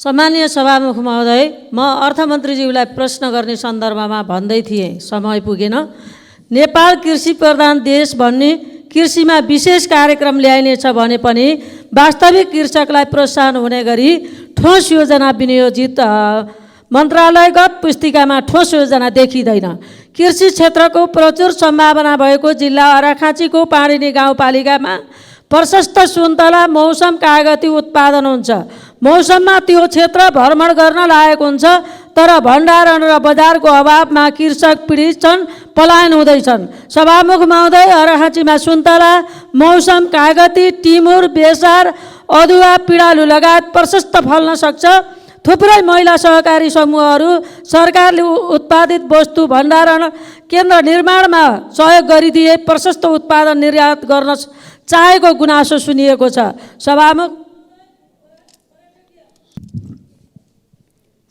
सम्मानीय सभामुख महोदय, म अर्थमन्त्रीज्यूलाई प्रश्न गर्ने सन्दर्भमा भन्दै थिएँ, समय पुगेन। नेपाल कृषि प्रधान देश भन्ने कृषिमा विशेष कार्यक्रम ल्याइनेछ भने पनि वास्तविक कृषकलाई प्रोत्साहन हुने गरी ठोस योजना विनियोजित मन्त्रालयगत पुस्तिकामा ठोस योजना देखिँदैन। कृषि क्षेत्रको प्रचुर सम्भावना भएको जिल्ला अर्घाखाँचीको पाणिनी गाउँपालिकामा प्रशस्त सुन्तला मौसम कागती उत्पादन हुन्छ। मौसममा त्यो क्षेत्र भ्रमण गर्न लायक हुन्छ, तर भण्डारण र बजारको अभावमा कृषक पीडित छन्, पलायन हुँदैछन्। सभामुख महोदय, अर्घाखाँचीमा सुन्तला, मौसम कागती, टिमुर, बेसार, अदुवा, पिँडालु लगायत प्रशस्त फल्न सक्छ। थुप्रै महिला सहकारी समूहहरू सरकारले उत्पादित वस्तु भण्डारण केन्द्र निर्माणमा सहयोग गरिदिए प्रशस्त उत्पादन निर्यात गर्न चाहेको गुनासो सुनिएको छ। सभामुख।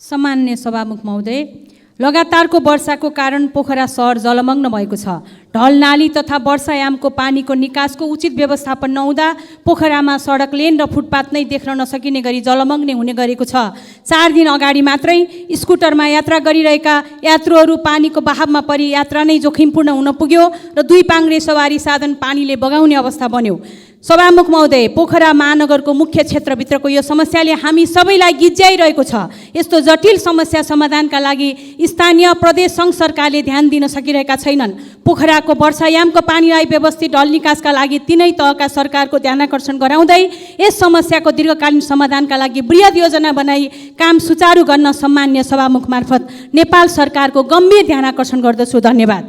सम्मान्य सभामुख महोदय, लगातारको वर्षाको कारण पोखरा सहर जलमग्न भएको छ। ढल नाली तथा वर्षायामको पानीको निकासको उचित व्यवस्थापन नहुँदा पोखरामा सडक लेन र फुटपाथ नै देख्न नसकिने गरी जलमग्न हुने गरेको छ। 4 दिन अगाडि मात्रै स्कुटरमा यात्रा गरिरहेका यात्रुहरू पानीको बहावमा परि यात्रा नै जोखिमपूर्ण हुन पुग्यो र 2 पाङ्ग्रे सवारी साधन पानीले बगाउने अवस्था बन्यो। सभामुख महोदय, पोखरा महानगरको मुख्य क्षेत्रभित्रको यो समस्याले हामी सबैलाई गिज्याइरहेको छ। यस्तो जटिल समस्या समाधानका लागि स्थानीय प्रदेश सङ्घ सरकारले ध्यान दिन सकिरहेका छैनन्। पोखराको वर्षायामको पानीलाई व्यवस्थित ढल निकासका लागि तिनै तहका सरकारको ध्यानाकर्षण गराउँदै यस समस्याको दीर्घकालीन समाधानका लागि बृहत योजना बनाई काम सुचारू गर्न सम्मान्य सभामुख मार्फत नेपाल सरकारको गम्भीर ध्यानाकर्षण गर्दछु। धन्यवाद।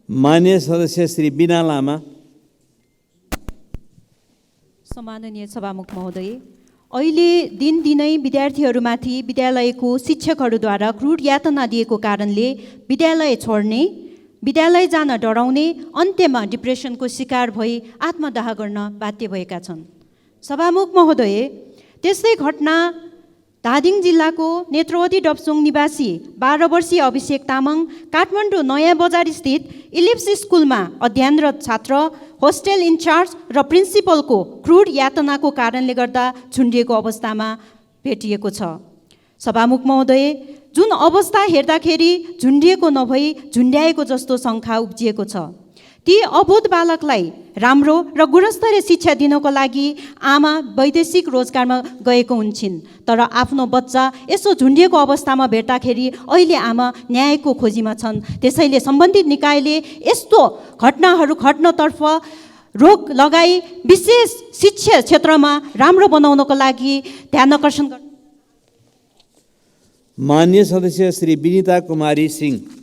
माननीय सदस्य श्री बिना लामा। सम्माननीय सभामुख महोदय, अहिले दिनदिनै विद्यार्थीहरूमाथि विद्यालयको शिक्षकहरूद्वारा क्रूर यातना दिएको कारणले विद्यालय छोड्ने, विद्यालय जान डराउने, अन्त्यमा डिप्रेसनको शिकार भई आत्मदाह गर्न बाध्य भएका छन्। सभामुख महोदय, त्यस्तै घटना धादिङ जिल्लाको नेत्रवती डब्सोङ निवासी 12 वर्षीय अभिषेक तामाङ काठमाडौँ नयाँ बजार स्थित इलिप्स स्कुलमा अध्ययनरत छात्र, होस्टेल इन्चार्ज र प्रिन्सिपलको क्रूर यातनाको कारणले गर्दा झुन्डिएको अवस्थामा भेटिएको छ। सभामुख महोदय, जुन अवस्था हेर्दाखेरि झुन्डिएको नभई झुन्ड्याएको जस्तो शङ्का उब्जिएको छ। ती अबोध बालकलाई राम्रो र गुणस्तरीय शिक्षा दिनको लागि आमा वैदेशिक रोजगारमा गएको हुन्छन्, तर आफ्नो बच्चा यसो झुन्डिएको अवस्थामा भेट्दाखेरि अहिले आमा न्यायको खोजीमा छन्। त्यसैले सम्बन्धित निकायले यस्तो घटनाहरू घट्नतर्फ रोक लगाई विशेष शिक्षा क्षेत्रमा राम्रो बनाउनको लागि ध्यानाकर्षण गर्नु। माननीय सदस्य श्री विनिता कुमारी सिंह।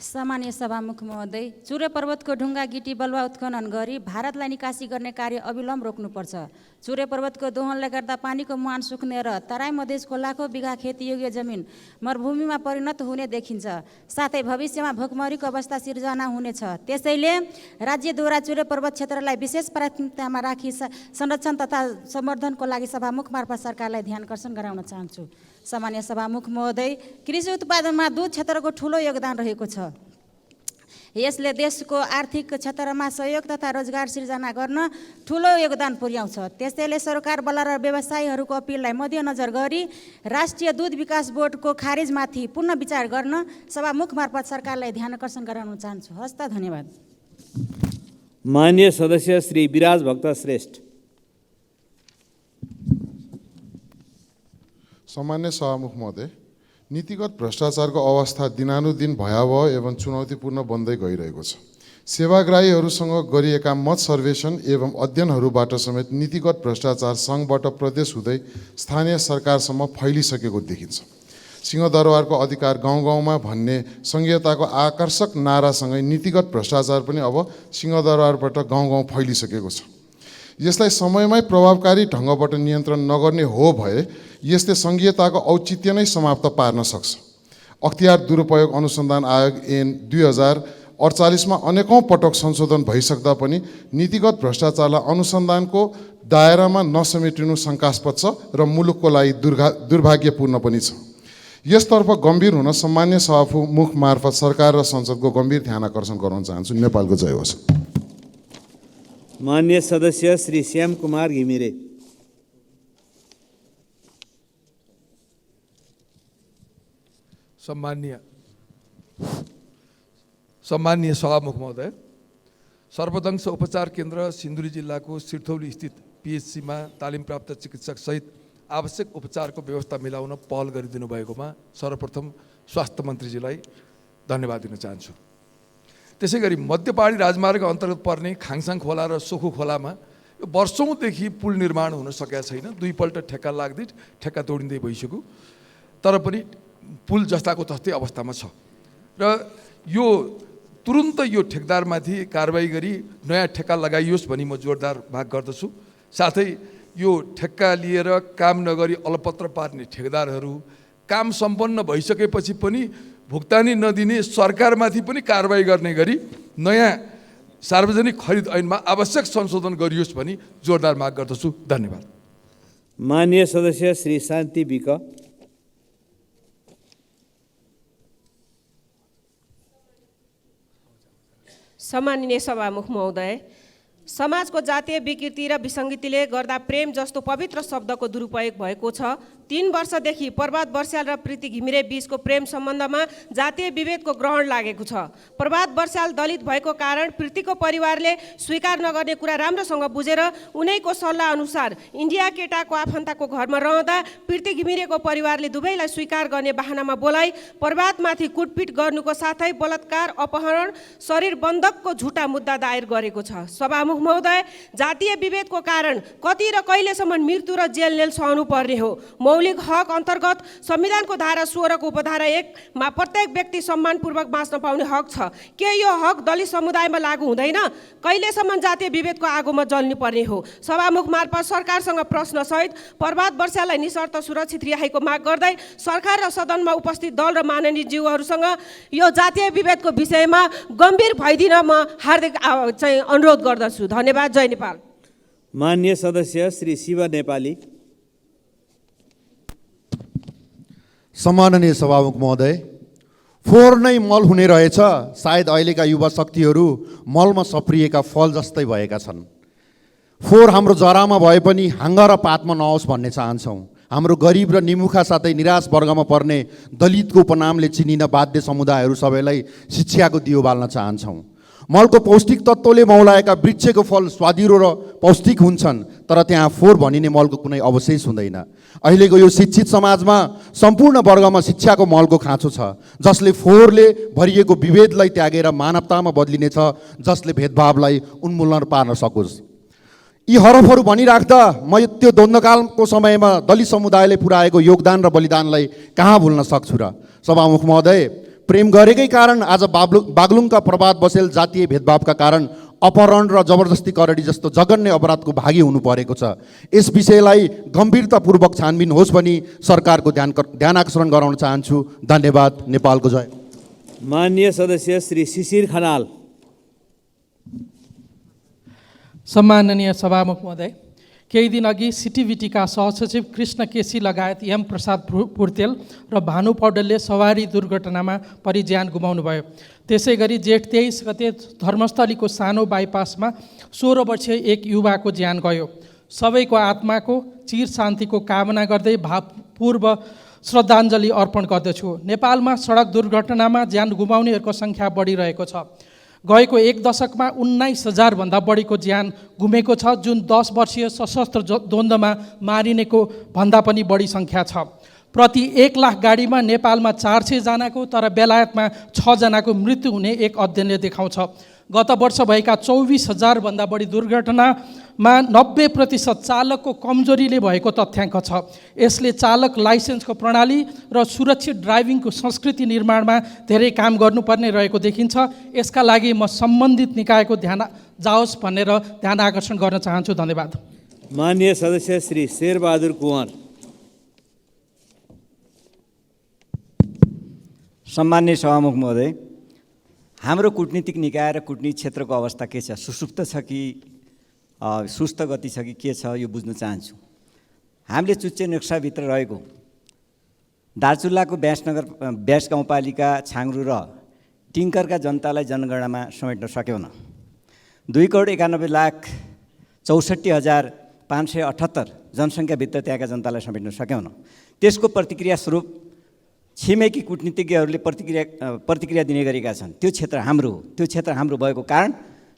सामान्य सभामुख महोदय, चुरे पर्वतको ढुङ्गा गिटी बलुवा उत्खनन गरी भारतलाई निकासी गर्ने कार्य अविलम्ब रोक्नुपर्छ। चुरे पर्वतको दोहनले गर्दा पानीको मुहान सुक्ने र तराई मधेसको लाखौँ बिघा खेतीयोग्य जमिन मरुभूमिमा परिणत हुने देखिन्छ। साथै भविष्यमा भोकमरीको अवस्था सिर्जना हुनेछ। त्यसैले राज्यद्वारा चुरे पर्वत क्षेत्रलाई विशेष प्राथमिकतामा राखी संरक्षण तथा सम्वर्धनको लागि सभामुख मार्फत सरकारलाई ध्यानाकर्षण गराउन चाहन्छु। सामान्य सभामुख महोदय, कृषि उत्पादनमा दूध क्षेत्रको ठुलो योगदान रहेको छ। यसले देशको आर्थिक क्षेत्रमा सहयोग तथा रोजगार सिर्जना गर्न ठुलो योगदान पुर्याउँछ। त्यसैले सरकार बल्ल र व्यवसायीहरूको अपिललाई मध्यनजर गरी राष्ट्रिय दूध विकास बोर्डको खारेजमाथि पुनः विचार गर्न सभामुख मार्फत सरकारलाई ध्यानाकर्षण गराउन चाहन्छु। हस्त। धन्यवाद। माननीय सदस्य श्री विराज भक्त श्रेष्ठ। सम्मान्य सभामुख महोदय, नीतिगत भ्रष्टाचारको अवस्था दिनानुदिन भयावह एवं चुनौतीपूर्ण बन्दै गइरहेको छ। सेवाग्राहीहरूसँग गरिएका मत सर्वेक्षण एवं अध्ययनहरूबाट समेत नीतिगत भ्रष्टाचार सङ्घबाट प्रदेश हुँदै स्थानीय सरकारसम्म फैलिसकेको देखिन्छ। सिंहदरबारको अधिकार गाउँ गाउँमा भन्ने सङ्घीयताको आकर्षक नारासँगै नीतिगत भ्रष्टाचार पनि अब सिंहदरबारबाट गाउँ गाउँ फैलिसकेको छ। यसलाई समयमै प्रभावकारी ढङ्गबाट नियन्त्रण नगर्ने हो भए यसले सङ्घीयताको औचित्य नै समाप्त पार्न सक्छ। अख्तियार दुरुपयोग अनुसन्धान आयोग ऐन 2048मा अनेकौँ पटक संशोधन भइसक्दा पनि नीतिगत भ्रष्टाचारलाई अनुसन्धानको दायरामा नसमेटिनु शङ्कास्पद छ र मुलुकको लागि दुर्भाग्यपूर्ण पनि छ। यसतर्फ गम्भीर हुन सम्मान्य सभामुख मार्फत सरकार र संसदको गम्भीर ध्यान आकर्षण गराउन चाहन्छु। नेपालको जय होस्। मान्य सदस्य श्री श्याम कुमार घिमिरे। सम्माननीय सभामुख महोदय, सर्वदंश उपचार केन्द्र सिन्धुली जिल्लाको सिरथौली स्थित पिएचसीमा तालिम प्राप्त चिकित्सक सहित आवश्यक उपचारको व्यवस्था मिलाउन पहल गरिदिनु भएकोमा सर्वप्रथम स्वास्थ्य मन्त्रीजीलाई धन्यवाद दिन चाहन्छु। त्यसै गरी मध्य पहाडी राजमार्ग अन्तर्गत पर्ने खाङसाङ खोला र सोखु खोलामा यो वर्षौँदेखि पुल निर्माण हुन सकेका छैन। दुईपल्ट ठेक्का लाग्दै ठेक्का तोडिँदै भइसक्यो, तर पनि पुल जस्ताको तस्तै अवस्थामा छ र यो तुरुन्त यो ठेकदारमाथि कारबाही गरी नयाँ ठेक्का लगाइयोस् भनी म जोरदार माग गर्दछु। साथै यो ठेक्का लिएर काम नगरी अलपत्र पार्ने ठेकदारहरू काम सम्पन्न भइसकेपछि पनि भुक्तानी नदिने सरकारमाथि पनि कारबाही गर्ने गरी नयाँ सार्वजनिक खरिद ऐनमा आवश्यक संशोधन गरियोस् भनी जोरदार माग गर्दछु। धन्यवाद। माननीय सदस्य श्री शान्ति विक। सम्माननीय सभामुख महोदय, समाजको जातीय विकृति र विसङ्गतिले गर्दा प्रेम जस्तो पवित्र शब्दको दुरुपयोग भएको छ। 3 वर्षदेखि प्रभात बर्स्याल र प्रीति घिमिरे बीचको प्रेम सम्बन्धमा जातीय विभेदको ग्रहण लागेको छ। प्रभात बर्स्याल दलित भएको कारण प्रीतिको परिवारले स्वीकार नगर्ने कुरा राम्रोसँग बुझेर उनैको सल्लाह अनुसार इन्डिया केटाको आफन्तको घरमा रहँदा प्रीति घिमिरेको परिवारले दुवैलाई स्वीकार गर्ने बहानामा बोलाई प्रभातमाथि कुटपिट गर्नुको साथै बलात्कार, अपहरण, शरीर बन्धकको झुटा मुद्दा दायर गरेको छ। सभामुख महोदय, जातीय विभेदको कारण कति र कहिलेसम्म मृत्यु र जेल सहनु पर्ने हो? मौलिक हक अन्तर्गत संविधानको धारा 16 को उपधारा 1 मा प्रत्येक व्यक्ति सम्मानपूर्वक बाँच्न पाउने हक छ। के यो हक दलित समुदायमा लागू हुँदैन? कहिलेसम्म जातीय विभेदको आगोमा जल्नु पर्ने हो? सभामुख मार्फत सरकारसँग प्रश्न सहित प्रभात बर्स्याललाई निशर्त सुरक्षित रिहाईको माग गर्दै सरकार र सदनमा उपस्थित दल र माननीय ज्यूहरूसँग यो जातीय विभेदको विषयमा गम्भीर भइदिन म हार्दिक अनुरोध गर्दछु। धन्यवाद। जय नेपाल। माननीय सदस्य श्री शिव नेपाली। सम्माननीय सभामुख महोदय, फोहोर नै मल हुने रहेछ। सायद अहिलेका युवा शक्तिहरू मलमा सप्रिएका फल जस्तै भएका छन्। फोहोर हाम्रो जरामा भए पनि हाँगा र पातमा नहोस् भन्ने चाहन्छौँ। हाम्रो गरिब र निमुखा साथै निराश वर्गमा पर्ने दलितको उपनामले चिनिन बाध्य समुदायहरू सबैलाई शिक्षाको दियो बाल्न चाहन्छौँ। मलको पौष्टिक तत्त्वले मौलाएका वृक्षको फल स्वादिलो र पौष्टिक हुन्छन्, तर त्यहाँ फोहोर भनिने मलको कुनै अवशेष हुँदैन। अहिलेको यो शिक्षित समाजमा सम्पूर्ण वर्गमा शिक्षाको मलको खाँचो छ, जसले फोहोरले भरिएको विभेदलाई त्यागेर मानवतामा बदलिनेछ, जसले भेदभावलाई उन्मूलन पार्न सकोस्। यी हरफहरू भनिराख्दा म त्यो द्वन्द्वकालको समयमा दलित समुदायले पुर्याएको योगदान र बलिदानलाई कहाँ भुल्न सक्छु र? सभामुख महोदय, प्रेम गरेकै कारण आज बागलुङका प्रभात बसेल जातीय भेदभावका कारण अपहरण र जबरजस्ती करडी जस्तो जघन्य अपराधको भागी हुनु परेको छ। यस विषयलाई गम्भीरतापूर्वक छानबिन होस् भनी सरकारको ध्यान आकर्षण गराउन चाहन्छु। धन्यवाद। नेपालको जय। माननीय सदस्य श्री शिशिर खनाल। सम्माननीय सभामुख महोदय, केही दिन अघि सिटिभिटीका सहसचिव कृष्ण केसी लगायत एम प्रसाद पुर्तेल र भानु पौडेलले सवारी दुर्घटनामा परि ज्यान गुमाउनुभयो। त्यसै गरी जेठ 23 गते धर्मस्थलीको सानो बाइपासमा 16 वर्षीय एक युवाको ज्यान गयो। सबैको आत्माको चिर शान्तिको कामना गर्दै भावपूर्व श्रद्धाञ्जली अर्पण गर्दछु। नेपालमा सडक दुर्घटनामा ज्यान गुमाउनेहरूको सङ्ख्या बढिरहेको छ। गएको 1 दशकमा 19,000 भन्दा बढीको ज्यान गुमेको छ, जुन 10 वर्षीय सशस्त्र द्वन्द्वमा मारिनेको भन्दा पनि बढी सङ्ख्या छ। प्रति 1 लाख गाडीमा नेपालमा 400 जनाको तर बेलायतमा 6 जनाको मृत्यु हुने एक अध्ययनले देखाउँछ। गत वर्ष भएका 24,000 भन्दा बढी दुर्घटनामा 90% चालकको कमजोरीले भएको तथ्याङ्क छ। यसले चालक लाइसेन्सको प्रणाली र सुरक्षित ड्राइभिङको संस्कृति निर्माणमा धेरै काम गर्नुपर्ने रहेको देखिन्छ। यसका लागि म सम्बन्धित निकायको ध्यान जाओस् भनेर ध्यान आकर्षण गर्न चाहन्छु। धन्यवाद। माननीय सदस्य श्री शेरबहादुर कुँवर। सम्माननीय सभामुख महोदय, हाम्रो कूटनीतिक निकाय र कूटनीति क्षेत्रको अवस्था के छ? सुसुप्त छ कि सुस्त गति छ कि के छ, यो बुझ्न चाहन्छु। हामीले चुच्चे नक्साभित्र रहेको दार्चुलाको ब्यास गाउँपालिका छाङ्रु र टिङ्करका जनतालाई जनगणनामा समेट्न सक्यौन। 2,61,64,578 जनसङ्ख्याभित्र त्यहाँका जनतालाई समेट्न सक्यौन। त्यसको प्रतिक्रिया स्वरूप छिमेकी कूटनीतिज्ञहरूले प्रतिक्रिया दिने गरेका छन्। त्यो क्षेत्र हाम्रो भएको कारण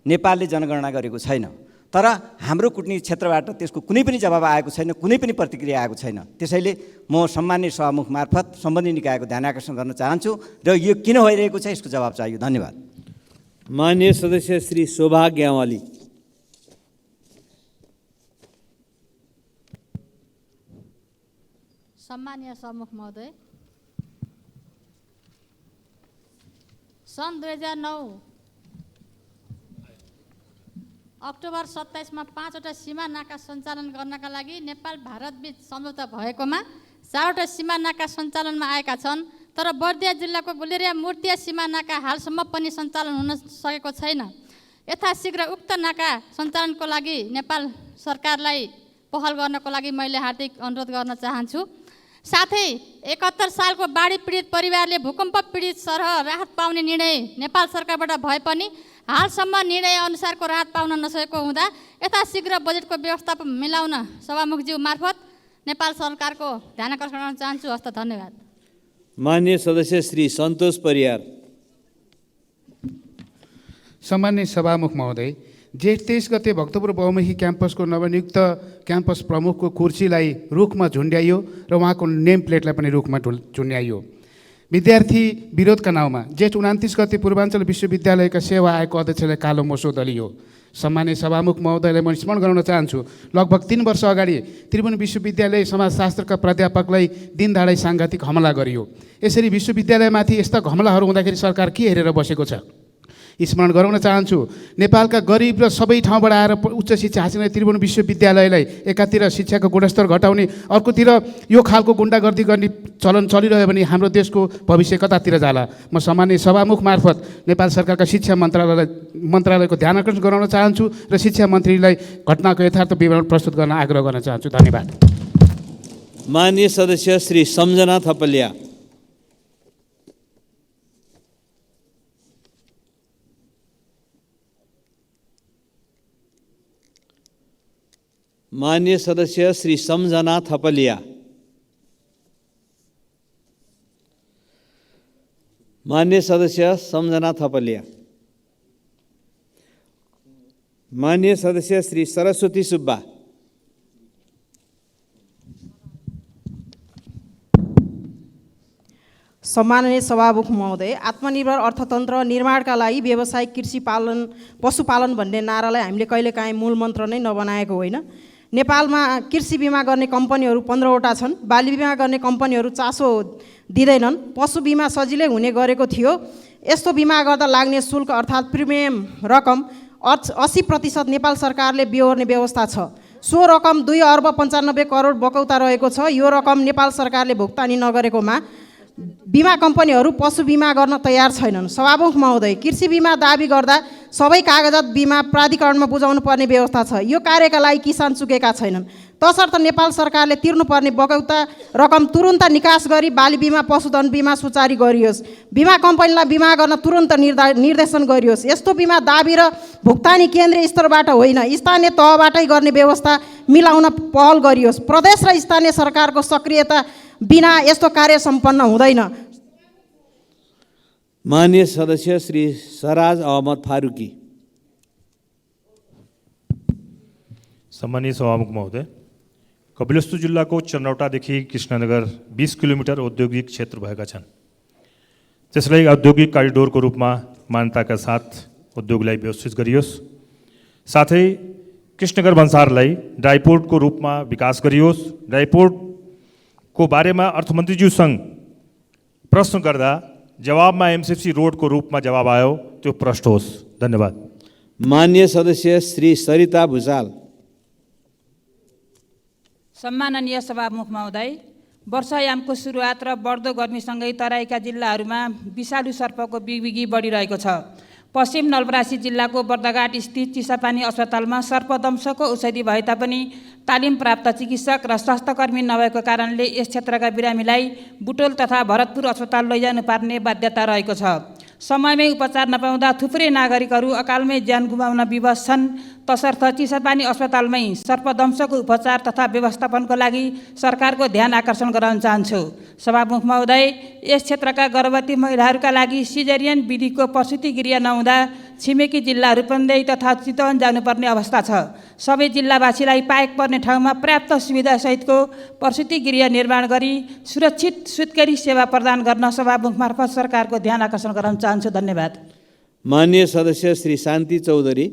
नेपालले जनगणना गरेको छैन। तर हाम्रो कूटनीति क्षेत्रबाट त्यसको कुनै पनि जवाब आएको छैन, कुनै पनि प्रतिक्रिया आएको छैन। त्यसैले म सम्माननीय सभामुख मार्फत सम्बन्धित निकायको ध्यान आकर्षण गर्न चाहन्छु र यो किन भइरहेको छ यसको जवाब चाहियो। धन्यवाद। माननीय सदस्य श्री शोभा ग्यावाली। सम्मानीय सभामुख महोदय, सन् 2009 अक्टोबर 27 5वटा सीमा नाका सञ्चालन गर्नका लागि नेपाल भारत बीच सम्झौता भएकोमा 4वटा सीमा नाका सञ्चालनमा आएका छन्। तर बर्दिया जिल्लाको गुलेरिया मूर्तिया सीमा नाका हालसम्म पनि सञ्चालन हुन सकेको छैन। यथाशीघ्र उक्त नाका सञ्चालनको लागि नेपाल सरकारलाई पहल गर्नको लागि मैले हार्दिक अनुरोध गर्न चाहन्छु। साथै 71 सालको बाढी पीडित परिवारले भूकम्प पीडित सरह राहत पाउने निर्णय नेपाल सरकारबाट भए पनि हालसम्म निर्णय अनुसारको राहत पाउन नसकेको हुँदा यथाशीघ्र बजेटको व्यवस्थापन मिलाउन सभामुखज्यू मार्फत नेपाल सरकारको ध्यान आकर्षण गर्न चाहन्छु। हस्त धन्यवाद। माननीय सदस्य श्री सन्तोष परियार। सम्माननीय सभामुख महोदय, जेठ 23 गते भक्तपुर बहुमुखी क्याम्पसको नवनियुक्त क्याम्पस प्रमुखको कुर्सीलाई रुखमा झुन्ड्याइयो र उहाँको नेम प्लेटलाई पनि रुखमा झुन्ड्याइयो। विद्यार्थी विरोधका नाउँमा जेठ 29 गते पूर्वाञ्चल विश्वविद्यालयका सेवा आयोगको अध्यक्षलाई कालो मोसो दलियो। सम्माननीय सभामुख महोदयलाई म स्मरण गराउन चाहन्छु, लगभग 3 वर्ष अगाडि त्रिभुवन विश्वविद्यालय समाजशास्त्रका प्राध्यापकलाई दिनदाडै साङ्घातिक हमला गरियो। यसरी विश्वविद्यालयमाथि यस्ता हमलाहरू हुँदाखेरि सरकार के हेरेर बसेको छ? स्मरण गराउन चाहन्छु, नेपालका गरिब र सबै ठाउँबाट आएर उच्च शिक्षा हासिल गर्ने त्रिभुवन विश्वविद्यालयलाई एकातिर शिक्षाको गुणस्तर घटाउने, अर्कोतिर यो खालको गुन्डागर्दी गर्ने चलन चलिरह्यो भने हाम्रो देशको भविष्य कतातिर जाला? म सम्माननीय सभामुख मार्फत नेपाल सरकारका शिक्षा मन्त्रालयको ध्यान आकर्षण गराउन चाहन्छु र शिक्षा मन्त्रीलाई घटनाको यथार्थ विवरण प्रस्तुत गर्न आग्रह गर्न चाहन्छु। धन्यवाद। माननीय सदस्य श्री सम्झना थपलिया। माननीय सदस्य श्री सम्झना थपलिया। माननीय सदस्य सम्झना थपलिया। माननीय सदस्य श्री सरस्वती सुब्बा। सम्माननीय सभामुख महोदय, आत्मनिर्भर अर्थतन्त्र निर्माणका लागि व्यावसायिक कृषि पालन पशुपालन भन्ने नारालाई हामीले कहिलेकाहीँ मूल मन्त्र नै नबनाएको होइन। नेपालमा कृषि बिमा गर्ने कम्पनीहरू 15वटा छन्। बाली बिमा गर्ने कम्पनीहरू चासो दिँदैनन्। पशु बिमा सजिलै हुने गरेको थियो। यस्तो बिमा गर्दा लाग्ने शुल्क अर्थात् प्रिमियम रकम 80% नेपाल सरकारले बिहोर्ने व्यवस्था छ। सो रकम 2 अर्ब 95 करोड बकौता रहेको छ। यो रकम नेपाल सरकारले भुक्तानी नगरेकोमा बिमा कम्पनीहरू पशु बिमा गर्न तयार छैनन्। सभामुख महोदय, कृषि बिमा दाबी गर्दा सबै कागजात बिमा प्राधिकरणमा बुझाउनु पर्ने व्यवस्था छ। यो कार्यका लागि किसान चुकेका छैनन्। तसर्थ नेपाल सरकारले तिर्नुपर्ने बकौता रकम तुरुन्त निकास गरी बाली बिमा पशुधन बिमा सुचारू गरियोस्। बिमा कम्पनीलाई बिमा गर्न तुरुन्त निर्देशन गरियोस्। यस्तो बिमा दाबी र भुक्तानी केन्द्रीय स्तरबाट होइन, स्थानीय तहबाटै गर्ने व्यवस्था मिलाउन पहल गरियोस्। प्रदेश र स्थानीय सरकारको सक्रियता बिना यस्तो कार्य सम्पन्न हुँदैन। माननीय सदस्य श्री सराज अहमद फारूकी। सम्मानीय सभामुख महोदय, कपिलवस्तु जिल्लाको चनौटादेखि कृष्णनगर 20 किलोमिटर औद्योगिक क्षेत्र भएका छन्। त्यसलाई औद्योगिक करिडोरको रूपमा मान्यताका साथ उद्योगलाई व्यवस्थित गरियोस्। साथै कृष्णनगर भन्सारलाई ड्राइपोर्टको रूपमा विकास गरियोस्। ड्राइपोर्टको बारेमा अर्थमन्त्रीज्यूसँग प्रश्न गर्दा जवाबमा एमसीएफसी रोडको रूपमा जवाब आयो, त्यो प्रष्ट होस्। धन्यवाद। माननीय सदस्य श्री सरिता भुसाल। सम्माननीय सभामुख महोदय, वर्षायामको सुरुवात र बढ्दो गर्मीसँगै तराईका जिल्लाहरूमा विषालु सर्पको बिगबिगी बढिरहेको छ। पश्चिम नवलपरासी जिल्लाको बर्दघाट स्थित चिसापानी अस्पतालमा सर्पदंशको औषधि भए तापनि तालिम प्राप्त चिकित्सक र स्वास्थ्यकर्मी नभएको कारणले यस क्षेत्रका बिरामीलाई बुटोल तथा भरतपुर अस्पताल लैजानु पर्ने बाध्यता रहेको छ। समयमै उपचार नपाउँदा थुप्रै नागरिकहरू अकालमै ज्यान गुमाउन विवश छन्। तसर्थ चिसापानी अस्पतालमै सर्पदंशको उपचार तथा व्यवस्थापनको लागि सरकारको ध्यान आकर्षण गराउन चाहन्छु। सभामुख महोदय, यस क्षेत्रका गर्भवती महिलाहरूका लागि सिजेरियन विधिको प्रसुति गृह नहुँदा छिमेकी जिल्ला रूपन्देही तथा चितवन जानुपर्ने अवस्था छ। सबै जिल्लावासीलाई पाएक पर्ने ठाउँमा पर्याप्त सुविधासहितको प्रसुति गृह निर्माण गरी सुरक्षित सुत्केरी सेवा प्रदान गर्न सभामुख मार्फत सरकारको ध्यान आकर्षण गराउन चाहन्छु। धन्यवाद। माननीय सदस्य श्री शान्ति चौधरी।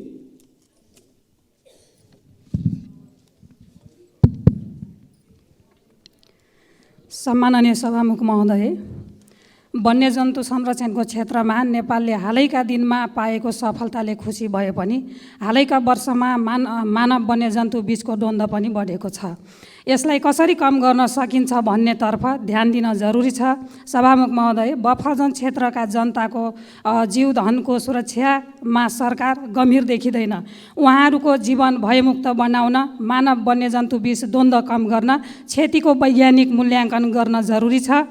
सम्माननीय सभामुख महोदय, वन्यजन्तु संरक्षणको क्षेत्रमा नेपालले हालैका दिनमा पाएको सफलताले खुसी भए पनि हालैका वर्षमा मानव वन्यजन्तु बीचको द्वन्द्व पनि बढेको छ। यसलाई कसरी कम गर्न सकिन्छ भन्नेतर्फ ध्यान दिन जरुरी छ। सभामुख महोदय, बफर जोन क्षेत्रका जनताको जीवधनको सुरक्षामा सरकार गम्भीर देखिँदैन। उहाँहरूको जीवन भयमुक्त बनाउन, मानव वन्यजन्तु बीच द्वन्द्व कम गर्न क्षतिको वैज्ञानिक मूल्याङ्कन गर्न जरुरी छ।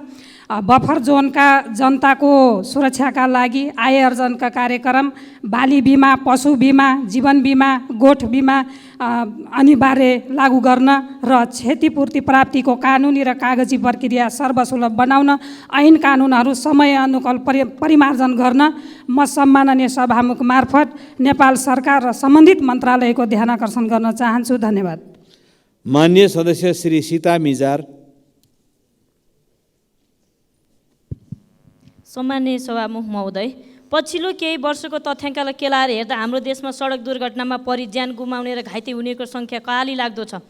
बफर जोनका जनताको सुरक्षाका लागि आय अर्जनका कार्यक्रम, बाली बिमा, पशु बिमा, जीवन बिमा, गोठ बिमा अनिवार्य लागू गर्न र क्षतिपूर्ति प्राप्तिको कानुनी र कागजी प्रक्रिया सर्वसुलभ बनाउन ऐन कानुनहरू समय अनुकूल परिमार्जन गर्न म सम्माननीय सभामुख मार्फत नेपाल सरकार र सम्बन्धित मन्त्रालयको ध्यान आकर्षण गर्न चाहन्छु। धन्यवाद। माननीय सदस्य श्री सीता मिजार। सम्माननीय सभामुख महोदय, पछिल्लो केही वर्षको तथ्याङ्कलाई केलाएर हेर्दा हाम्रो देशमा सडक दुर्घटनामा परि ज्यान गुमाउने र घाइते हुनेको सङ्ख्या कहाली लाग्दो छ।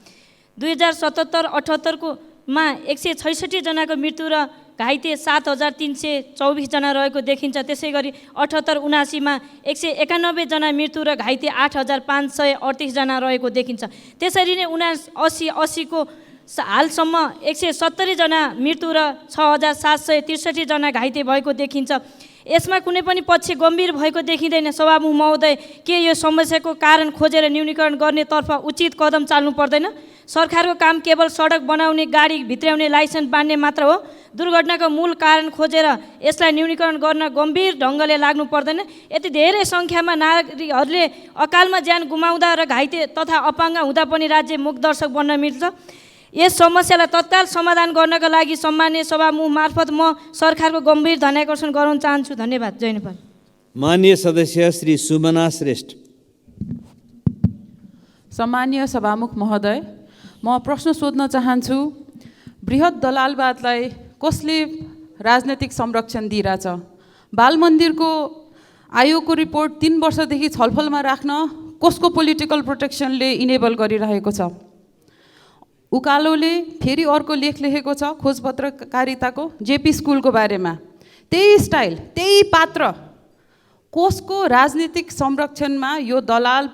2077-78मा 166 जनाको मृत्यु र घाइते 7324 जना रहेको देखिन्छ। त्यसै गरी 78-79मा 191 जना मृत्यु र घाइते 8538 जना रहेको देखिन्छ। त्यसरी नै 79-80को हालसम्म 170 जना मृत्यु र 6763 जना घाइते भएको देखिन्छ। यसमा कुनै पनि पक्ष गम्भीर भएको देखिँदैन। सभामुख महोदय, के यो समस्याको कारण खोजेर न्यूनीकरण गर्नेतर्फ उचित कदम चाल्नु पर्दैन? सरकारको काम केवल सडक बनाउने, गाडी भित्र्याउने लाइसेन्स बाँड्ने मात्र हो। दुर्घटनाको मूल कारण खोजेर यसलाई न्यूनीकरण गर्न गम्भीर ढङ्गले लाग्नु पर्दैन? यति धेरै सङ्ख्यामा नागरिकहरूले अकालमा ज्यान गुमाउँदा र घाइते तथा अपाङ्ग हुँदा पनि राज्य मुखदर्शक बन्न मिल्छ। यस समस्यालाई तत्काल समाधान गर्नका लागि सम्माननीय सभामुख मार्फत म सरकारको गम्भीर ध्यानाकर्षण गराउन चाहन्छु। धन्यवाद। जय नेपाल। माननीय सदस्य श्री सुमना श्रेष्ठ। सम्माननीय सभामुख महोदय, म प्रश्न सोध्न चाहन्छु, बृहत दलालवादलाई कसले राजनैतिक संरक्षण दिइरहेछ? बाल मन्दिरको आयोगको रिपोर्ट 3 वर्षदेखि छलफलमा राख्न कसको पोलिटिकल प्रोटेक्सनले इनेबल गरिरहेको छ? उकालोले फेरि अर्को लेख लेखेको छ खोज पत्रकारिताको जेपी स्कुलको बारेमा। त्यही स्टाइल, त्यही पात्र, कसको राजनीतिक संरक्षणमा यो दलाल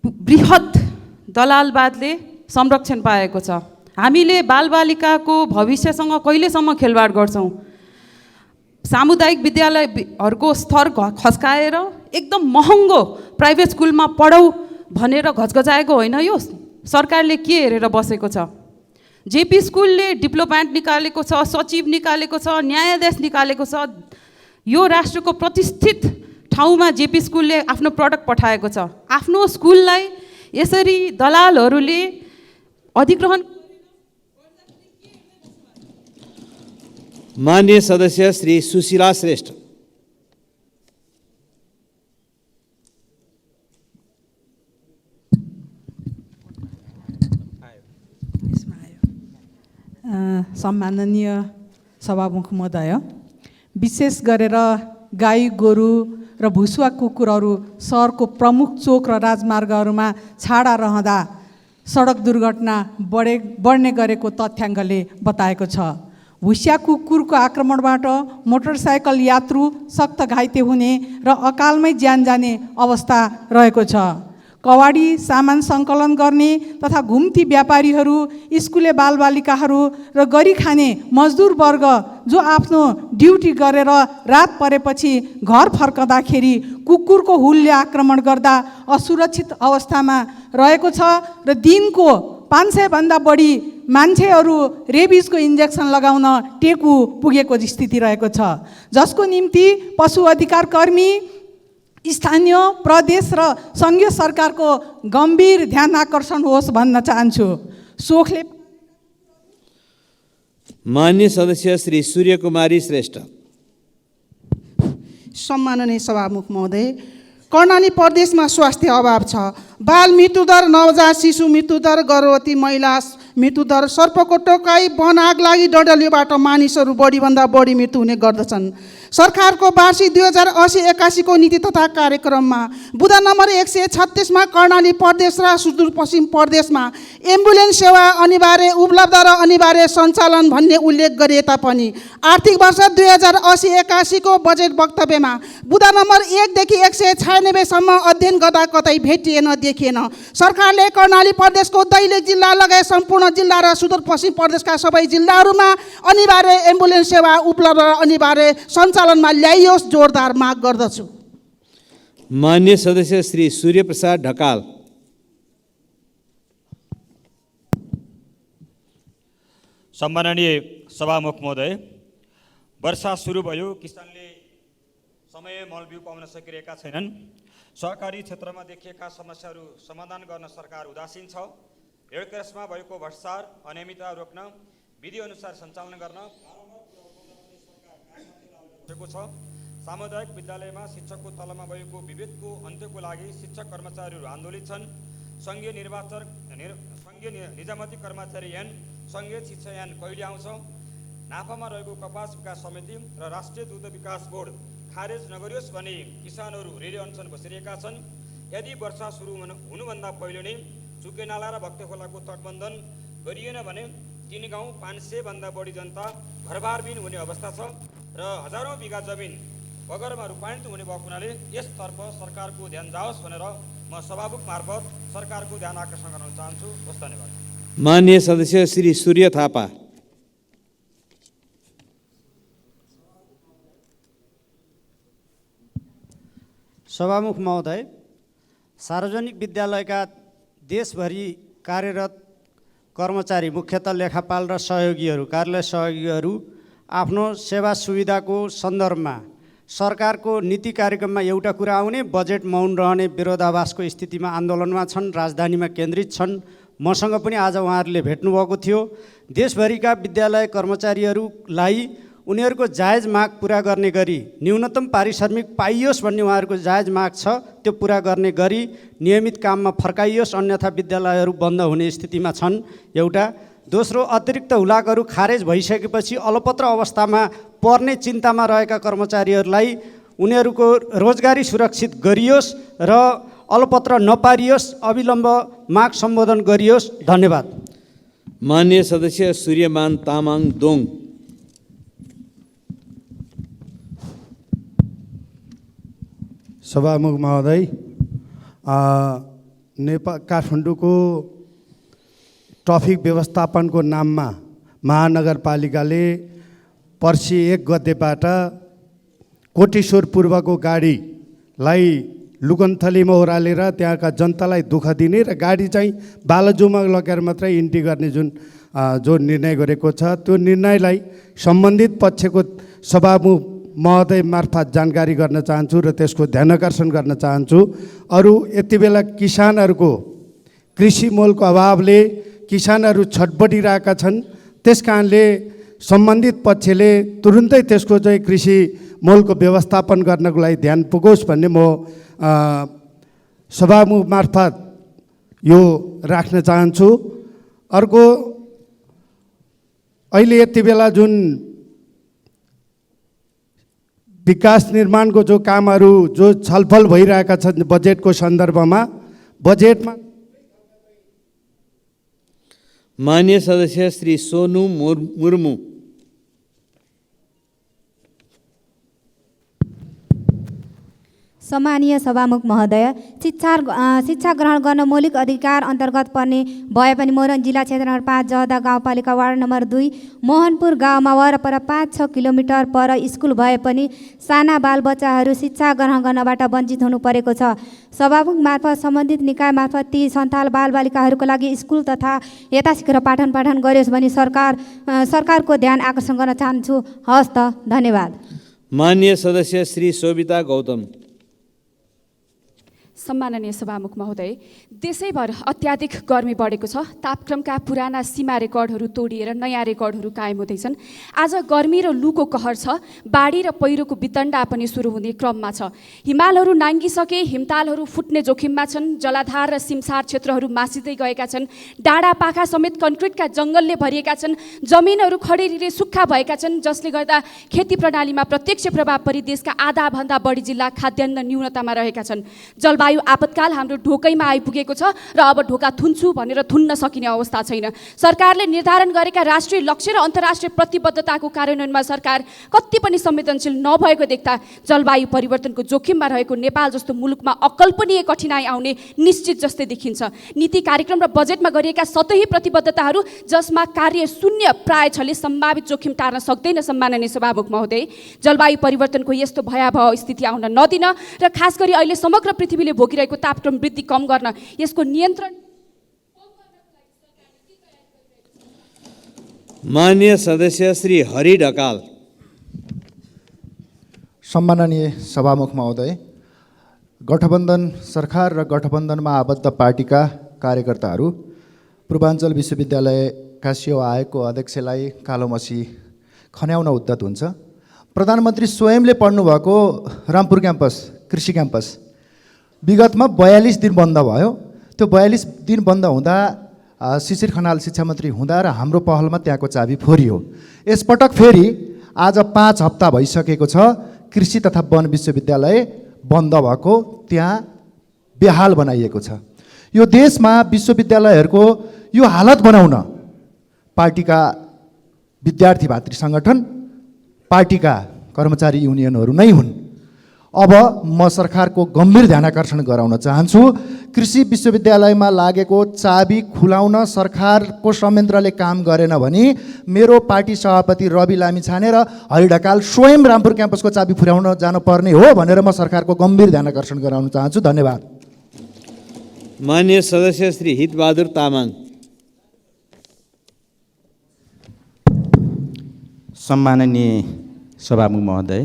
बृहत दलालवादले संरक्षण पाएको छ? हामीले बालबालिकाको भविष्यसँग कहिलेसम्म खेलवाड गर्छौँ? सामुदायिक विद्यालयहरूको स्तर खस्काएर एकदम महँगो प्राइभेट स्कुलमा पढौ भनेर घचघचाएको होइन यो सरकारले के हेरेर बसेको छ? जेपी स्कुलले डिप्लोमेट निकालेको छ, सचिव निकालेको छ, न्यायाधीश निकालेको छ। यो राष्ट्रको प्रतिष्ठित ठाउँमा जेपी स्कुलले आफ्नो प्रडक्ट पठाएको छ। आफ्नो स्कुललाई यसरी दलालहरूले अधिग्रहण। माननीय सदस्य श्री सुशीला श्रेष्ठ। सम्माननीय सभामुख महोदय, विशेष गरेर गाई गोरु र भुसुवा कुकुरहरू सहरको प्रमुख चोक र राजमार्गहरूमा छाडा रहँदा सडक दुर्घटना बढ्ने गरेको तथ्याङ्कले बताएको छ। भुसिया कुकुरको आक्रमणबाट मोटरसाइकल यात्रु सक्त घाइते हुने र अकालमै ज्यान जाने अवस्था रहेको छ। कवाडी सामान सङ्कलन गर्ने तथा घुम्ती व्यापारीहरू, स्कुले बालबालिकाहरू र गरी खाने मजदुर वर्ग जो आफ्नो ड्युटी गरेर रात परेपछि घर फर्कँदाखेरि कुकुरको हुलले आक्रमण गर्दा असुरक्षित अवस्थामा रहेको छ र दिनको 500 भन्दा बढी मान्छेहरू रेबिजको इन्जेक्सन लगाउन टेकु पुगेको स्थिति रहेको छ, जसको निम्ति पशु अधिकार कर्मी, स्थानीय, प्रदेश र सङ्घीय सरकारको गम्भीर ध्यान आकर्षण होस् भन्न चाहन्छु। सोखले मान्य सदस्य श्री सूर्यकुमारी श्रेष्ठ। सम्माननीय सभामुख महोदय, कर्णाली प्रदेशमा स्वास्थ्य अभाव छ। बाल मृत्युदर, नवजात शिशु मृत्युदर, गर्भवती महिला मृत्युदर, सर्पको टोकाइ, वन आग लागि डडल्योबाट मानिसहरू बढीभन्दा बढी मृत्यु हुने गर्दछन्। सरकारको वार्षिक 2080-81 को नीति तथा कार्यक्रममा बुँदा नम्बर 136 मा कर्णाली प्रदेश र सुदूरपश्चिम प्रदेशमा एम्बुलेन्स सेवा अनिवार्य, उपलब्ध र अनिवार्य सञ्चालन भन्ने उल्लेख गरिए तापनि आर्थिक वर्ष 2080-81 को बजेट वक्तव्यमा बुँदा नम्बर 1 देखि 196 सम्म अध्ययन गर्दा कतै भेटिएन, देखिएन। सरकारले कर्णाली प्रदेशको दैलेख जिल्ला लगायत सम्पूर्ण जिल्ला र सुदूरपश्चिम प्रदेशका सबै जिल्लाहरूमा अनिवार्य एम्बुलेन्स सेवा उपलब्ध र अनिवार्य सञ्चालनमा ल्याइयोस्, जोरदार माग गर्दछु। मान्य सदस्य श्री सूर्यप्रसाद ढकाल। सम्माननीय सभामुख महोदय, वर्षा सुरु भयो, किसानले समय मलबिउ पाउन सकिरहेका छैनन्। सहकारी क्षेत्रमा देखिएका समस्याहरू समाधान गर्न सरकार उदासीन छ। हेडक्रसमा भएको भ्रष्टाचार, अनियमितता रोक्न, विधि अनुसार सञ्चालन गर्न छ। सामुदायिक विद्यालयमा शिक्षकको तलमा भएको विभेदको अन्त्यको लागि शिक्षक कर्मचारीहरू आन्दोलित छन्। सङ्घीय निजामती कर्मचारी ऐन, सङ्घीय शिक्षा ऐन कहिले आउँछ? नाफामा रहेको कपास विकास समिति र राष्ट्रिय दुग्ध विकास बोर्ड खारेज नगरियोस् भनी किसानहरू रेली अनसन बसिरहेका छन्। यदि वर्षा सुरु हुनुभन्दा पहिलो नै चुकेनाला र भक्तेखोलाको तटबन्धन गरिएन भने 3 गाउँ 500 भन्दा बढी जनता घरबारविहीन हुने अवस्था छ र हजारौँ बिघा जमिन बगरमा रूपान्तरित हुने भएको हुनाले यसतर्फ सरकारको ध्यान जाओस् भनेर म सभामुख मार्फत सरकारको ध्यान आकर्षण गर्न चाहन्छु। हस्, धन्यवाद। मान्य सदस्य श्री सूर्य थापा। सभामुख महोदय, सार्वजनिक विद्यालयका देशभरि कार्यरत कर्मचारी, मुख्यतः लेखापाल र सहयोगीहरू, कार्यालय सहयोगीहरू आफ्नो सेवा सुविधाको सन्दर्भमा सरकारको नीति कार्यक्रममा एउटा कुरा आउने, बजेट मौन रहने विरोधाभासको स्थितिमा आन्दोलनमा छन्, राजधानीमा केन्द्रित छन्। मसँग पनि आज उहाँहरूले भेट्नुभएको थियो। देशभरिका विद्यालय कर्मचारीहरूलाई उनीहरूको जायज माग पुरा गर्ने गरी न्यूनतम पारिश्रमिक पाइयोस् भन्ने उहाँहरूको जायज माग छ, त्यो पुरा गर्ने गरी नियमित काममा फर्काइयोस्, अन्यथा विद्यालयहरू बन्द हुने स्थितिमा छन्। एउटा। दोस्रो, अतिरिक्त हुलाकहरू खारेज भइसकेपछि अलपत्र अवस्थामा पर्ने चिन्तामा रहेका कर्मचारीहरूलाई उनीहरूको रोजगारी सुरक्षित गरियोस् र अलपत्र नपारियोस्, अविलम्ब माग सम्बोधन गरियोस्। धन्यवाद। मान्य सदस्य सूर्यमान तामाङ दोङ। सभामुख महोदय, नेपाल काठमाडौँको ट्राफिक व्यवस्थापनको नाममा महानगरपालिकाले पर्सि 1 गतेबाट कोटेश्वर पूर्वको गाडीलाई लुकन्थलीमा ओह्रालेर त्यहाँका जनतालाई दुःख दिने र गाडी चाहिँ बालजुमा लगेर मात्रै इन्ट्री गर्ने जो निर्णय गरेको छ, त्यो निर्णयलाई सम्बन्धित पक्षको सभामुख महोदय मार्फत जानकारी गर्न चाहन्छु र त्यसको ध्यानाकर्षण गर्न चाहन्छु। अरू यति बेला किसानहरूको कृषि मोलको अभावले किसानहरू छटपटिरहेका छन्, त्यस कारणले सम्बन्धित पक्षले तुरुन्तै त्यसको चाहिँ कृषि मोलको व्यवस्थापन गर्नको लागि ध्यान पुगोस् भन्ने म सभामुख मार्फत यो राख्न चाहन्छु। अर्को, अहिले यति बेला जुन विकास निर्माणको जो कामहरू जो छलफल भइरहेका छन् बजेटको सन्दर्भमा, बजेटमा मान्य सदस्य श्री सोनु मुर्मू। सम्मानीय सभामुख महोदय, शिक्षा ग्रहण गर्न मौलिक अधिकार अन्तर्गत पर्ने भए पनि मोरङ जिल्ला क्षेत्र नम्बर 5 जहदा गाउँपालिका वार्ड नम्बर 2 मोहनपुर गाउँमा वरपर 5-6 किलोमिटर पर स्कुल भए पनि साना बालबच्चाहरू शिक्षा ग्रहण गर्नबाट वञ्चित हुनु परेको छ। सभामुख मार्फत सम्बन्धित निकाय मार्फत ती सन्ताल बालबालिकाहरूको लागि स्कुल तथा यथाशीघ्र पाठन गरियोस् भनी सरकारको ध्यान आकर्षण गर्न चाहन्छु। हवस् त, धन्यवाद। माननीय सदस्य श्री शोभिता गौतम। सम्माननीय सभामुख महोदय, देशैभर अत्याधिक गर्मी बढेको छ। तापक्रमका पुराना सीमा रेकर्डहरू तोडिएर नयाँ रेकर्डहरू कायम हुँदैछन्। आज गर्मी र लूको कहर छ। बाढी र पहिरोको वितण्डा पनि सुरु हुने क्रममा छ। हिमालहरू नाङ्गिसके, हिमतालहरू फुट्ने जोखिममा छन्। जलाधार र सिमसार क्षेत्रहरू मासिँदै गएका छन्। डाँडा पाखा समेत कन्क्रिटका जङ्गलले भरिएका छन्। जमिनहरू खडेरीले सुक्खा भएका छन्, जसले गर्दा खेती प्रणालीमा प्रत्यक्ष प्रभाव परि देशका आधाभन्दा बढी जिल्ला खाद्यान्न न्यूनतामा रहेका छन्। जलवायु आपतकाल हाम्रो ढोकैमा आइपुगेको छ र अब ढोका थुन्छु भनेर थुन्न सकिने अवस्था छैन। सरकारले निर्धारण गरेका राष्ट्रिय लक्ष्य र अन्तर्राष्ट्रिय प्रतिबद्धताको कार्यान्वयनमा सरकार कति पनि संवेदनशील नभएको देख्दा जलवायु परिवर्तनको जोखिममा रहेको नेपाल जस्तो मुलुकमा अकल्पनीय कठिनाइ आउने निश्चित जस्तै देखिन्छ। नीति कार्यक्रम र बजेटमा गरिएका सतही प्रतिबद्धताहरू जसमा कार्य शून्य प्राय छले सम्भावित जोखिम टार्न सक्दैन। सम्माननीय सभामुख महोदय, जलवायु परिवर्तनको यस्तो भयावह स्थिति आउन नदिन र खास गरी अहिले समग्र पृथ्वीले भोगिरहेको तापक्रम वृद्धि कम गर्न, यसको नियन्त्रण। माननीय सदस्य श्री हरि ढकाल। सम्माननीय सभामुख महोदय, गठबन्धन सरकार र गठबन्धनमा आबद्ध पार्टीका कार्यकर्ताहरू पूर्वाञ्चल विश्वविद्यालयका सेवा आयोगको अध्यक्षलाई कालो मसी खन्याउन उद्धत हुन्छ। प्रधानमन्त्री स्वयंले पढ्नुभएको रामपुर क्याम्पस, कृषि क्याम्पस विगतमा 42 दिन बन्द भयो। त्यो 42 दिन बन्द हुँदा शिशिर खनाल शिक्षा मन्त्री हुँदा र हाम्रो पहलमा त्यहाँको चाबी फोरियो। यसपटक फेरि आज 5 हप्ता भइसकेको छ कृषि तथा वन विश्वविद्यालय बन्द भएको, त्यहाँ बेहाल बनाइएको छ। यो देशमा विश्वविद्यालयहरूको यो हालत बनाउन पार्टीका विद्यार्थी भातृ सङ्गठन, पार्टीका कर्मचारी युनियनहरू नै हुन्। अब म सरकारको गम्भीर ध्यानाकर्षण गराउन चाहन्छु। कृषि विश्वविद्यालयमा लागेको चाबी खुलाउन सरकारको संयन्त्रले काम गरेन भने मेरो पार्टी सभापति रवि लामिछाने र हरि ढकाल स्वयं रामपुर क्याम्पसको चाबी फुर्याउन जानुपर्ने हो भनेर म सरकारको गम्भीर ध्यानाकर्षण गराउन चाहन्छु। धन्यवाद। माननीय सदस्य श्री हितबहादुर तामाङ। सम्माननीय सभामुख महोदय,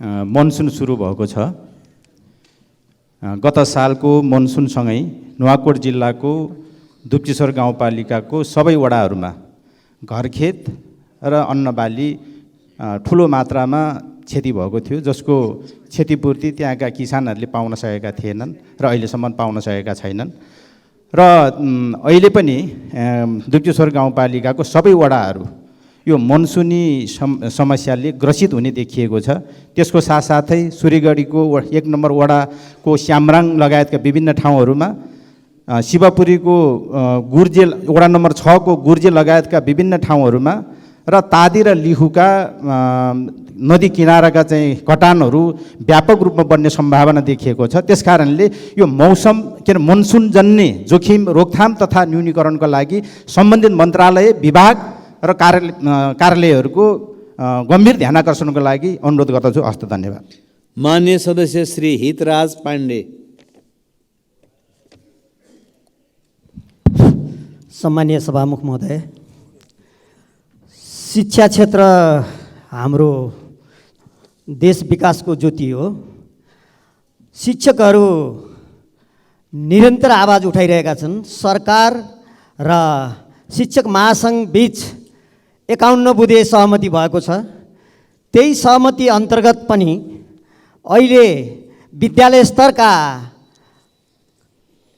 मनसुन सुरु भएको छ। गत सालको मनसुनसँगै नुवाकोट जिल्लाको दुप्चेश्वर गाउँपालिकाको सबै वडाहरूमा घरखेत र अन्नबाली ठुलो मात्रामा क्षति भएको थियो, जसको क्षतिपूर्ति त्यहाँका किसानहरूले पाउन सकेका थिएनन् र अहिलेसम्म पाउन सकेका छैनन्। र अहिले पनि दुप्चेश्वर गाउँपालिकाको सबै वडाहरू यो मनसुनी समस्याले ग्रसित हुने देखिएको छ। त्यसको साथसाथै सुरीगढीको 1 नम्बर वडाको श्यामराङ लगायतका विभिन्न ठाउँहरूमा, शिवपुरीको गुर्जे वडा नम्बर 6 को गुर्जे लगायतका विभिन्न ठाउँहरूमा र तादी र लिखुका नदी किनाराका चाहिँ कटानहरू व्यापक रूपमा बढ्ने सम्भावना देखिएको छ। त्यसकारणले यो मौसम के मनसुन जन्य जोखिम रोकथाम तथा न्यूनीकरणको लागि सम्बन्धित मन्त्रालय, विभाग र कार्यालयहरूको गम्भीर ध्यानाकर्षणको लागि अनुरोध गर्दछु। हस्त, धन्यवाद। माननीय सदस्य श्री हितराज पाण्डे। सम्मानीय सभामुख महोदय, शिक्षा क्षेत्र हाम्रो देश विकासको ज्योति हो। शिक्षकहरू निरन्तर आवाज उठाइरहेका छन्। सरकार र शिक्षक महासङ्घ बीच 51 बुँदे सहमति भएको छ। त्यही सहमति अन्तर्गत पनि अहिले विद्यालय स्तरका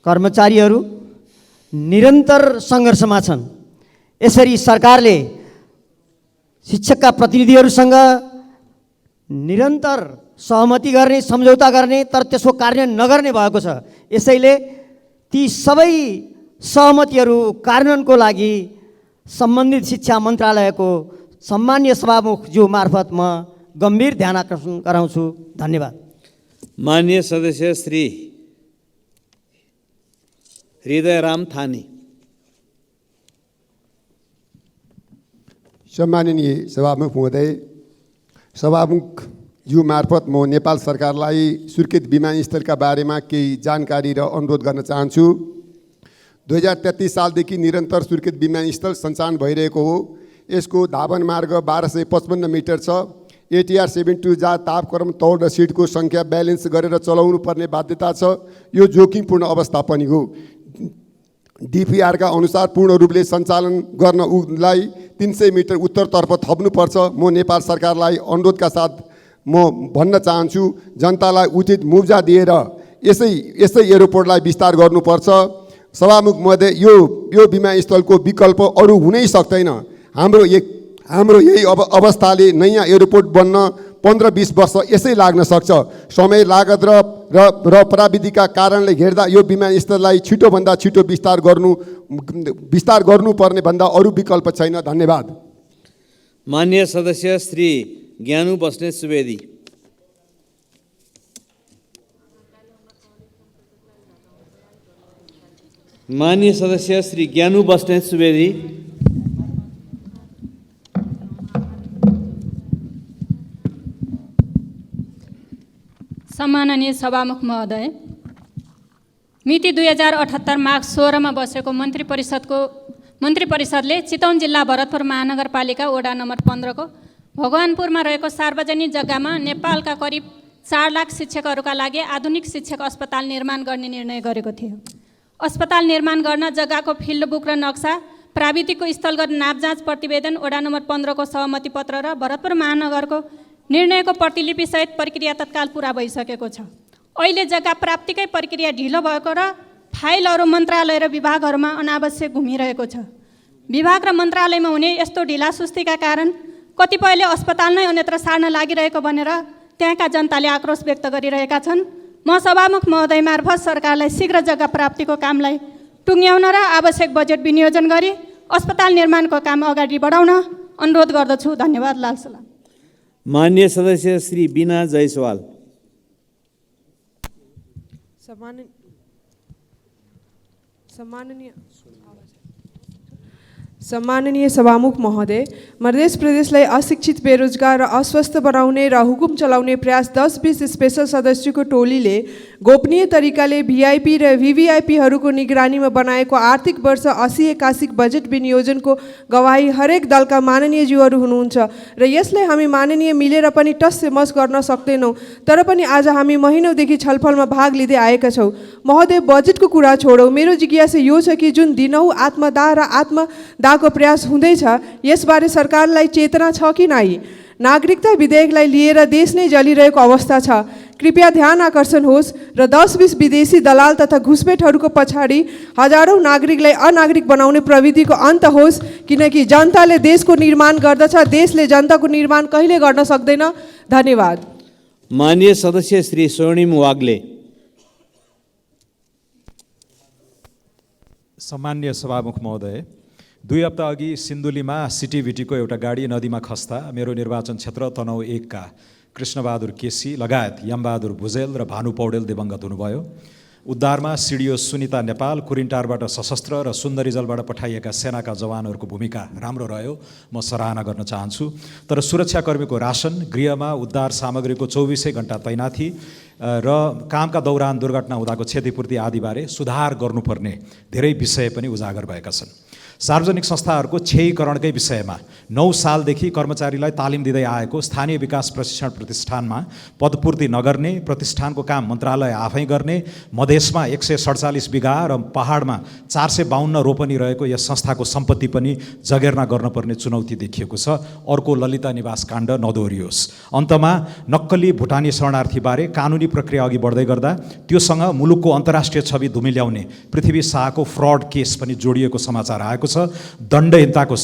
कर्मचारीहरू निरन्तर सङ्घर्षमा छन्। यसरी सरकारले शिक्षकका प्रतिनिधिहरूसँग निरन्तर सहमति गर्ने, सम्झौता गर्ने, तर त्यसको कार्यान्वयन नगर्ने भएको छ। यसैले ती सबै सहमतिहरू कार्यान्वयनको लागि सम्बन्धित शिक्षा मन्त्रालयको सम्मान्य सभामुखज्यू मार्फत म गम्भीर ध्यान आकर्षण गराउँछु। धन्यवाद। माननीय सदस्य श्री हृदयराम थानी। सम्माननीय सभामुख महोदय, सभामुखज्यू मार्फत म नेपाल सरकारलाई स्वीकृत विमानस्थलका बारेमा केही जानकारी र अनुरोध गर्न चाहन्छु। 2033 सालदेखि निरन्तर स्वीकृत विमानस्थल सञ्चालन भइरहेको हो। यसको धावन मार्ग 1255 मिटर छ। ATR 72 जहाज तापक्रम तौल र सिटको सङ्ख्या ब्यालेन्स गरेर चलाउनु पर्ने बाध्यता छ। यो जोखिमपूर्ण अवस्था पनि हो। DPR का अनुसार पूर्ण रूपले सञ्चालन गर्न उलाई 300 मिटर उत्तरतर्फ थप्नुपर्छ। म नेपाल सरकारलाई अनुरोधका साथ म भन्न चाहन्छु, जनतालाई उचित मुआवजा दिएर यसै एयरपोर्टलाई विस्तार गर्नुपर्छ। सभामुख महोदय, यो विमानस्थलको विकल्प अरू हुनै सक्दैन। हाम्रो यही अवस्थाले नयाँ एयरपोर्ट बन्न 15-20 वर्ष यसै लाग्न सक्छ। समय लागत र प्राविधिकका कारणले हेर्दा यो विमानस्थललाई छिटोभन्दा छिटो विस्तार गर्नुपर्ने भन्दा अरू विकल्प छैन। धन्यवाद। माननीय सदस्य श्री ज्ञानु बस्नेत सुवेदी। माननीय सदस्य श्री ज्ञानु बस्नेत सुवेदी। सम्माननीय सभामुख महोदय, मिति 2078 माघ 16 मा बसेको मन्त्री परिषदले चितवन जिल्ला भरतपुर महानगरपालिका वडा नम्बर 15 को भगवानपुरमा रहेको सार्वजनिक जग्गामा नेपालका करिब 4 लाख शिक्षकहरूका लागि आधुनिक शिक्षक अस्पताल निर्माण गर्ने निर्णय गरेको थियो। अस्पताल निर्माण गर्न जग्गाको फिल्ड बुक र नक्सा, प्राविधिकको स्थलगत नापजाँच प्रतिवेदन, वडा नम्बर 15 को सहमति पत्र र भरतपुर महानगरको निर्णयको प्रतिलिपि सहित प्रक्रिया तत्काल पुरा भइसकेको छ। अहिले जग्गा प्राप्तिकै प्रक्रिया ढिलो भएको र फाइलहरू मन्त्रालय र विभागहरूमा अनावश्यक घुमिरहेको छ। विभाग र मन्त्रालयमा हुने यस्तो ढिलासुस्तीका कारण कतिपयले अस्पताल नै अन्यत्र सार्न लागिरहेको भनेर त्यहाँका जनताले आक्रोश व्यक्त गरिरहेका छन्। म सभामुख महोदय मार्फत सरकारलाई शीघ्र जग्गा प्राप्तिको कामलाई टुङ्ग्याउन र आवश्यक बजेट विनियोजन गरी अस्पताल निर्माणको काम अगाडि बढाउन अनुरोध गर्दछु। धन्यवाद। लाल सलाम। माननीय सदस्य श्री बीना जयसवाल। सम्माननीय सभामुख महोदय, मध्य प्रदेशलाई अशिक्षित, बेरोजगार र अस्वस्थ बनाउने र हुकुम चलाउने प्रयास 10-20 स्पेशल सदस्यको टोलीले गोपनीय तरिकाले VIP र VVIPहरूको निगरानीमा बनाएको आर्थिक वर्ष 80-81 बजेट विनियोजनको गवाही हरेक दलका माननीय ज्यूहरू हुनुहुन्छ र यसलाई हामी माननीय मिलेर पनि टस्से मस गर्न सक्दैनौँ। तर पनि आज हामी महिनौदेखि छलफलमा भाग लिँदै आएका छौँ। महोदय, बजेटको कुरा छोडौँ, मेरो जिज्ञासा यो छ कि जुन दिनहुँ आत्मदाह र आत्मदाहको प्रयास हुँदैछ, यसबारे सरकारलाई चेतना छ कि नै? नागरिकता विधेयकलाई लिएर देश नै जलिरहेको अवस्था छ। कृपया ध्यान आकर्षण होस् र 10-20 विदेशी दलाल तथा घुसपेठहरूको पछाडि हजारौं नागरिकलाई अनागरिक बनाउने प्रविधिको अन्त होस्, किनकि जनताले देशको निर्माण गर्दछ, देशले जनताको निर्माण कहिले गर्न सक्दैन। धन्यवाद। माननीय सदस्य श्री स्वर्णिम वाग्ले। सम्माननीय सभामुख महोदय, 2 हप्ता अघि सिन्धुलीमा सिटिभिटीको एउटा गाडी नदीमा खस्दा मेरो निर्वाचन क्षेत्र तनहुँ 1 का कृष्णबहादुर केसी लगायत यमबहादुर भुजेल र भानु पौडेल दिवंगत हुनुभयो। उद्धारमा सिडिओ सुनिता नेपाल, कुरिन्टारबाट सशस्त्र र सुन्दरीजलबाट पठाइएका सेनाका जवानहरूको भूमिका राम्रो रह्यो, म सराहना गर्न चाहन्छु। तर सुरक्षाकर्मीको राशन, गृहमा उद्धार सामग्रीको 24 घण्टा तैनाथी र कामका दौरान दुर्घटना हुँदाको क्षतिपूर्ति आदिबारे सुधार गर्नुपर्ने धेरै विषय पनि उजागर भएका छन्। सार्वजनिक संस्थाहरूको क्षयीकरणकै विषयमा 9 सालदेखि कर्मचारीलाई तालिम दिँदै आएको स्थानीय विकास प्रशिक्षण प्रतिष्ठानमा पदपूर्ति नगर्ने, प्रतिष्ठानको काम मन्त्रालय आफै गर्ने, मधेसमा 147 बिघा र पहाडमा 452 रोपनी रहेको यस संस्थाको सम्पत्ति पनि जगेर्ना गर्नुपर्ने चुनौती देखिएको छ। अर्को ललिता निवास काण्ड नदोहोरियोस्। अन्तमा नक्कली भुटानी शरणार्थीबारे कानुनी प्रक्रिया अघि बढ्दै गर्दा त्योसँग मुलुकको अन्तर्राष्ट्रिय छवि धुमिल्याउने पृथ्वी शाहको फ्रड केस पनि जोडिएको समाचार आएको छ। दण्डहीनताको